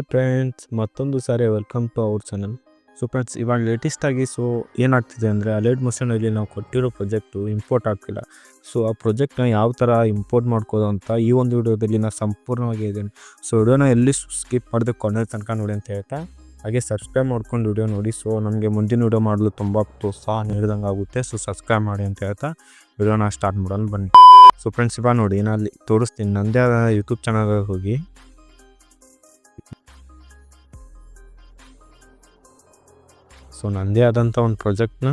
Hi friends, ಮತ್ತೊಂದು ಸಾರಿ welcome to our channel. So friends, ಇವಾಗ ಲೇಟೆಸ್ಟಾಗಿ ಏನಾಗ್ತಿದೆ ಅಂದರೆ ಅಲೈಡ್ ಮೋಷನಲ್ಲಿ ನಾವು ಕೊಟ್ಟಿರೋ ಪ್ರಾಜೆಕ್ಟು ಇಂಪೋರ್ಟ್ ಆಗ್ತಿಲ್ಲ. ಸೊ ಆ ಪ್ರಾಜೆಕ್ಟ್ನ ಯಾವ ಥರ ಇಂಪೋರ್ಟ್ ಮಾಡ್ಕೋದು ಅಂತ ಈ ಒಂದು ವಿಡಿಯೋದಲ್ಲಿ ನಾನು ಸಂಪೂರ್ಣವಾಗಿ ಇದ್ದೀನಿ. ಸೊ ವಿಡಿಯೋನ ಎಲ್ಲಿ ಸ್ಕಿಪ್ ಮಾಡಿದೆ ಕೊನೆ ತನಕ ನೋಡಿ ಅಂತ ಹೇಳ್ತಾ, ಹಾಗೆ ಸಬ್ಸ್ಕ್ರೈಬ್ ಮಾಡ್ಕೊಂಡು ವಿಡಿಯೋ ನೋಡಿ. ಸೊ ನಮಗೆ ಮುಂದಿನ ವಿಡಿಯೋ ಮಾಡಲು ತುಂಬ ಪ್ರೋತ್ಸಾಹ ನೀಡಿದಂಗೆ ಆಗುತ್ತೆ. ಸೊ ಸಬ್ಸ್ಕ್ರೈಬ್ ಮಾಡಿ ಅಂತ ಹೇಳ್ತಾ ವಿಡಿಯೋನ ಸ್ಟಾರ್ಟ್ ಮಾಡೋಣ ಬನ್ನಿ. ಸೊ ಫ್ರೆಂಡ್ಸ್, ಇವಾಗ ನೋಡಿ ನಾನು ಅಲ್ಲಿ ತೋರಿಸ್ತೀನಿ. ನಂದೇ ಯೂಟ್ಯೂಬ್ ಚಾನಲ್ಗೆ ಹೋಗಿ ಸೊ ನಂದೇ ಆದಂಥ ಒಂದು ಪ್ರಾಜೆಕ್ಟ್ನ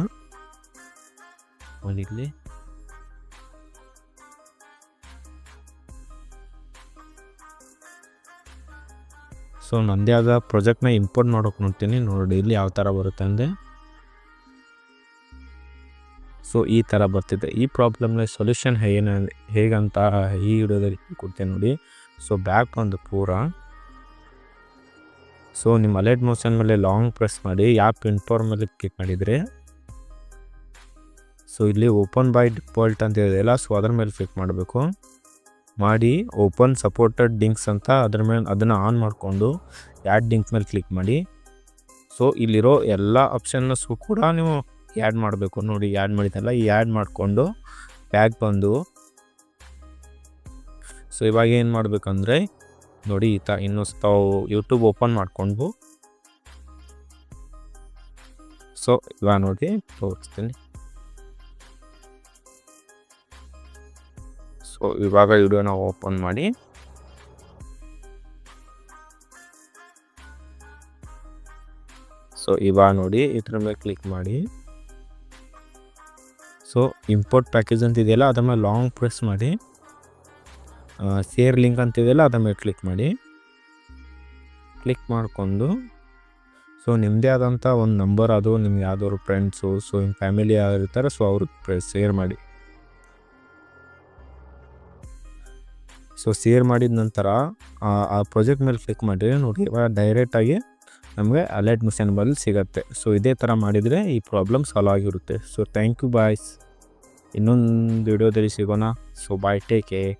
ಇಲ್ಲಿ ಸೊ ನಂದೇ ಆದ ಪ್ರಾಜೆಕ್ಟ್ನ ಇಂಪೋರ್ಟ್ ಮಾಡೋಕೆ ನೋಡ್ತೀನಿ. ನೋಡಿ ಇಲ್ಲಿ ಯಾವ ಥರ ಬರುತ್ತೆ ಅಂದರೆ, ಸೊ ಈ ಥರ ಬರ್ತಿದೆ. ಈ ಪ್ರಾಬ್ಲಮ್ನ ಸೊಲ್ಯೂಷನ್ ಹೇಗಂತ ಈ ವಿಡಿಯೋದಲ್ಲಿ ಕೊಡ್ತೀನಿ ನೋಡಿ. ಸೊ ಬ್ಯಾಕ್ ಒಂದು ಪೂರ ಸೊ ನಿಮ್ಮ ಅಲೈಡ್ ಮೋಷನ್ ಮೇಲೆ ಲಾಂಗ್ ಪ್ರೆಸ್ ಮಾಡಿ ಆ್ಯಪ್ ಇನ್ಫೋರ್ ಮೇಲೆ ಕ್ಲಿಕ್ ಮಾಡಿದರೆ, ಸೊ ಇಲ್ಲಿ ಓಪನ್ ಬೈ ಡಿಫಾಲ್ಟ್ ಅಂತ ಇದೆಯಲ್ಲ, ಸೊ ಅದ್ರ ಮೇಲೆ ಕ್ಲಿಕ್ ಮಾಡಬೇಕು. ಮಾಡಿ ಓಪನ್ ಸಪೋರ್ಟೆಡ್ ಲಿಂಕ್ಸ್ ಅಂತ ಅದ್ರ ಮೇಲೆ ಅದನ್ನು ಆನ್ ಮಾಡಿಕೊಂಡು ಆ್ಯಡ್ ಲಿಂಕ್ ಮೇಲೆ ಕ್ಲಿಕ್ ಮಾಡಿ. ಸೊ ಇಲ್ಲಿರೋ ಎಲ್ಲ ಆಪ್ಷನ್ನಸ್ಗೂ ಕೂಡ ನೀವು ಆ್ಯಡ್ ಮಾಡಬೇಕು. ನೋಡಿ ಆ್ಯಡ್ ಮಾಡಿದ್ದಲ್ಲ, ಈ ಆ್ಯಡ್ ಮಾಡಿಕೊಂಡು ಬ್ಯಾಗ್ ಬಂದು ಸೊ ಇವಾಗ ಏನು ಮಾಡಬೇಕಂದ್ರೆ ನೋಡಿ, ಇನ್ನು ತಾವು ಯೂಟ್ಯೂಬ್ ಓಪನ್ ಮಾಡಿಕೊಂಡು ಸೊ ಇವಾಗ ನೋಡಿ ತೋರಿಸ್ತೀನಿ. ಸೊ ಇವಾಗ ವಿಡಿಯೋನ ಓಪನ್ ಮಾಡಿ ಸೊ ಇವಾಗ ನೋಡಿ ಇದ್ರ ಮೇಲೆ ಕ್ಲಿಕ್ ಮಾಡಿ. ಸೊ ಇಂಪೋರ್ಟ್ ಪ್ಯಾಕೇಜ್ ಅಂತ ಇದೆಯಲ್ಲ, ಅದ್ರ ಮೇಲೆ ಲಾಂಗ್ ಪ್ರೆಸ್ ಮಾಡಿ. ಶೇರ್ ಲಿಂಕ್ ಅಂತಿದೆಯಲ್ಲ, ಅದ್ರ ಮೇಲೆ ಕ್ಲಿಕ್ ಮಾಡಿ. ಕ್ಲಿಕ್ ಮಾಡಿಕೊಂಡು ಸೊ ನಿಮ್ಮದೇ ಆದಂಥ ಒಂದು ನಂಬರ್, ಅದು ನಿಮ್ಗೆ ಯಾವ್ದಾದ್ರು ಫ್ರೆಂಡ್ಸು ಸೊ ನಿಮ್ಮ ಫ್ಯಾಮಿಲಿ ಯಾರು ಇರ್ತಾರೆ ಸೊ ಅವ್ರಿಗೆ ಶೇರ್ ಮಾಡಿ. ಸೊ ಶೇರ್ ಮಾಡಿದ ನಂತರ ಆ ಪ್ರಾಜೆಕ್ಟ್ ಮೇಲೆ ಕ್ಲಿಕ್ ಮಾಡಿದ್ರೆ ನೋಡಿ ಇವಾಗ ಡೈರೆಕ್ಟಾಗಿ ನಮಗೆ ಅಲೈಡ್ ಮೋಷನ್ ಬಲ್ಲಿ ಸಿಗುತ್ತೆ. ಸೊ ಇದೇ ಥರ ಮಾಡಿದರೆ ಈ ಪ್ರಾಬ್ಲಮ್ ಸಾಲ್ವ್ ಆಗಿರುತ್ತೆ. So thank you boys. ಇನ್ನೊಂದು ವಿಡಿಯೋದಲ್ಲಿ ಸಿಗೋಣ. So bye, take care.